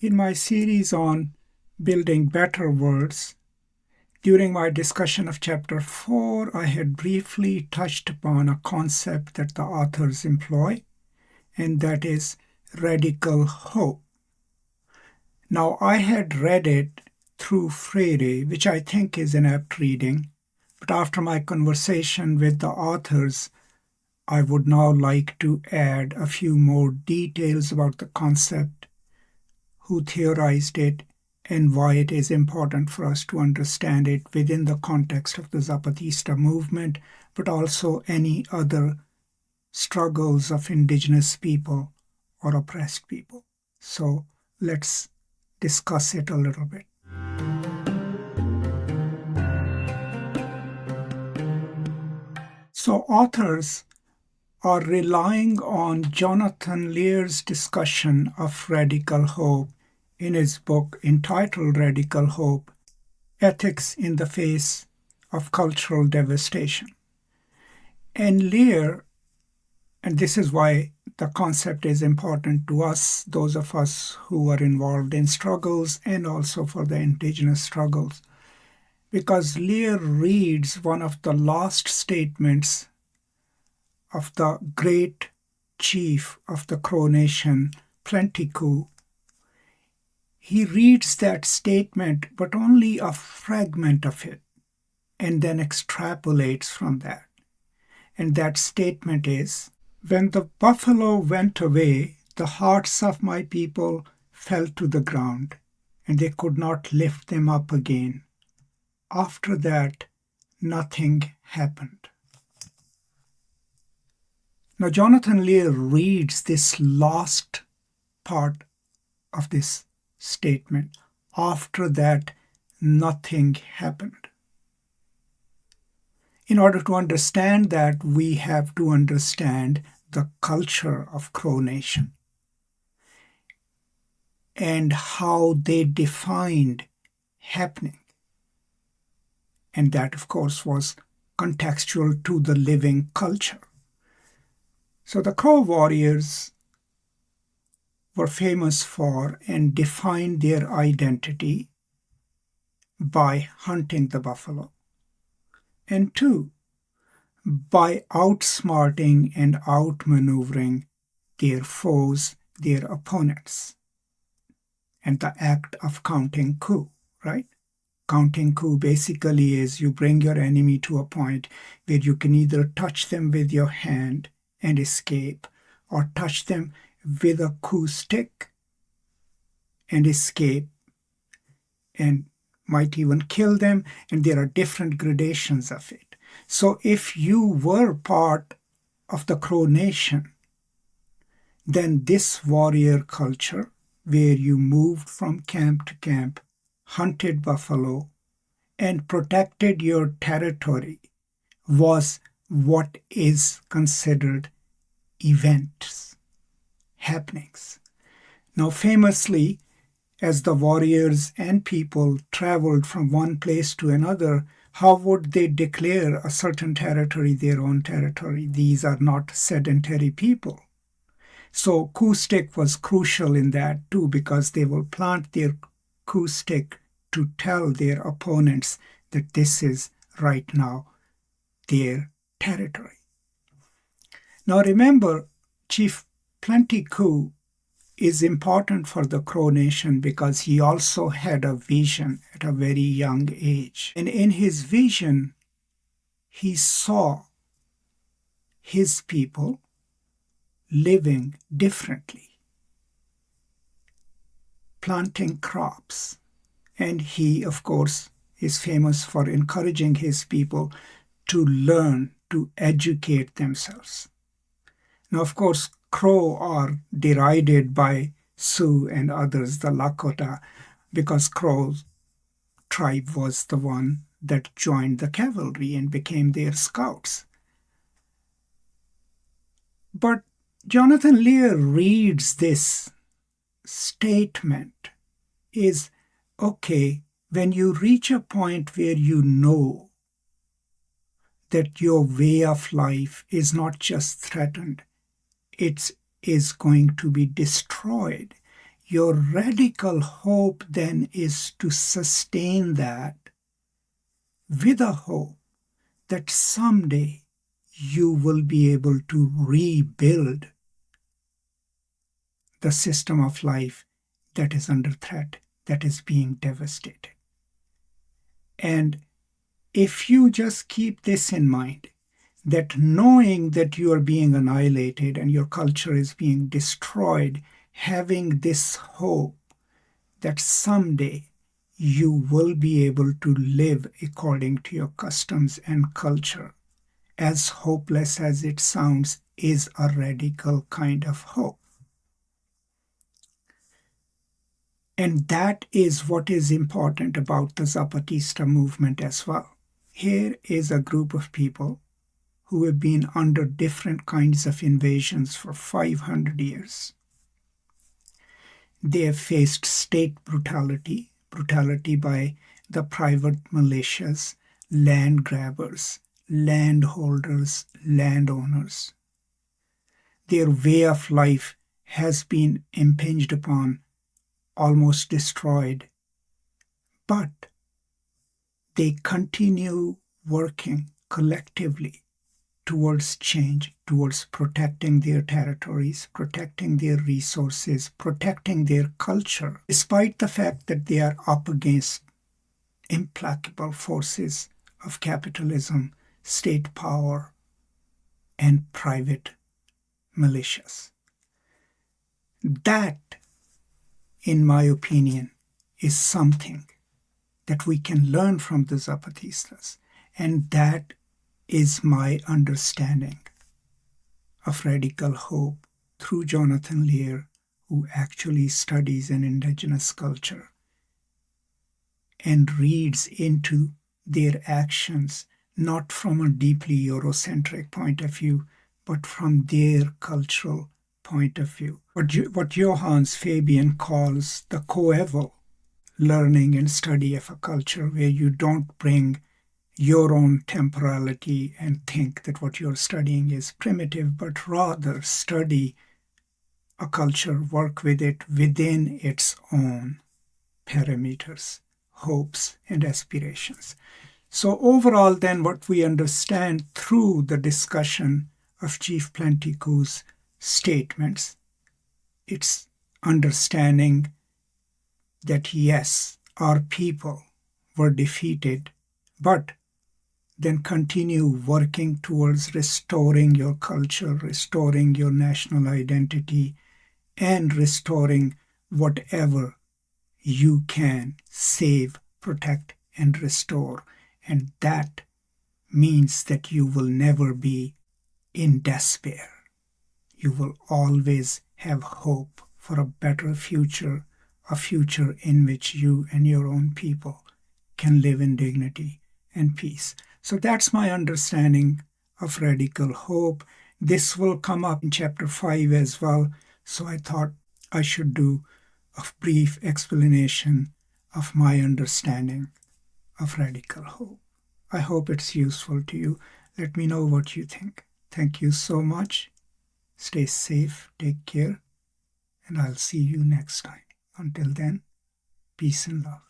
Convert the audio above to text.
In my series on building better worlds, during my discussion of Chapter 4, I had briefly touched upon a concept that the authors employ, and that is radical hope. Now, I had read it through Freire, which I think is an apt reading, but after my conversation with the authors, I would now like to add a few more details about the concept, who theorized it, and why it is important for us to understand it within the context of the Zapatista movement, but also any other struggles of indigenous people or oppressed people. So let's discuss it a little bit. So authors are relying on Jonathan Lear's discussion of radical hope in his book entitled Radical Hope, Ethics in the Face of Cultural Devastation. And Lear, and this is why the concept is important to us, those of us who are involved in struggles and also for the indigenous struggles, because Lear reads one of the last statements of the great chief of the Crow Nation, Coups. He reads that statement, but only a fragment of it, and then extrapolates from that. And that statement is, "When the buffalo went away, the hearts of my people fell to the ground, and they could not lift them up again. After that, nothing happened." Now, Jonathan Lear reads this last part of this statement. After that, nothing happened. In order to understand that, we have to understand the culture of Crow Nation and how they defined happening. And that, of course, was contextual to the living culture. So the Crow warriors were famous for and defined their identity by hunting the buffalo. And two, by outsmarting and outmaneuvering their foes, their opponents. And the act of counting coup, right? Counting coup basically is you bring your enemy to a point where you can either touch them with your hand and escape, or touch them with a coup stick and escape, and might even kill them, and there are different gradations of it. So if you were part of the Crow Nation, then this warrior culture, where you moved from camp to camp, hunted buffalo, and protected your territory, was what is considered events, happenings. Now, famously, as the warriors and people traveled from one place to another, how would they declare a certain territory their own territory? These are not sedentary people. So coup stick was crucial in that too, because they will plant their coup stick to tell their opponents that this is right now their territory. Now remember, Chief Coups is important for the Crow Nation because he also had a vision at a very young age. And in his vision, he saw his people living differently, planting crops. And he, of course, is famous for encouraging his people to learn, to educate themselves. Now, of course, Crow are derided by Sioux and others, the Lakota, because Crow's tribe was the one that joined the cavalry and became their scouts. But Jonathan Lear reads this statement is, okay, when you reach a point where you know that your way of life is not just threatened, it is going to be destroyed. Your radical hope then is to sustain that with a hope that someday you will be able to rebuild the system of life that is under threat, that is being devastated. And if you just keep this in mind, that knowing that you are being annihilated and your culture is being destroyed, having this hope that someday you will be able to live according to your customs and culture, as hopeless as it sounds, is a radical kind of hope. And that is what is important about the Zapatista movement as well. Here is a group of people who have been under different kinds of invasions for 500 years. They have faced state brutality, brutality by the private militias, land grabbers, landholders, landowners. Their way of life has been impinged upon, almost destroyed, but they continue working collectively towards change, towards protecting their territories, protecting their resources, protecting their culture, despite the fact that they are up against implacable forces of capitalism, state power, and private militias. That, in my opinion, is something that we can learn from the Zapatistas, and that is my understanding of radical hope through Jonathan Lear, who actually studies an indigenous culture and reads into their actions not from a deeply Eurocentric point of view, but from their cultural point of view. What Johannes Fabian calls the coeval learning and study of a culture, where you don't bring your own temporality and think that what you're studying is primitive, but rather study a culture, work with it within its own parameters, hopes, and aspirations. So overall, then, what we understand through the discussion of Chief Plantico's statements, it's understanding that yes, our people were defeated, but then continue working towards restoring your culture, restoring your national identity, and restoring whatever you can save, protect, and restore. And that means that you will never be in despair. You will always have hope for a better future, a future in which you and your own people can live in dignity and peace. So that's my understanding of radical hope. This will come up in chapter 5 as well. So I thought I should do a brief explanation of my understanding of radical hope. I hope it's useful to you. Let me know what you think. Thank you so much. Stay safe, take care, and I'll see you next time. Until then, peace and love.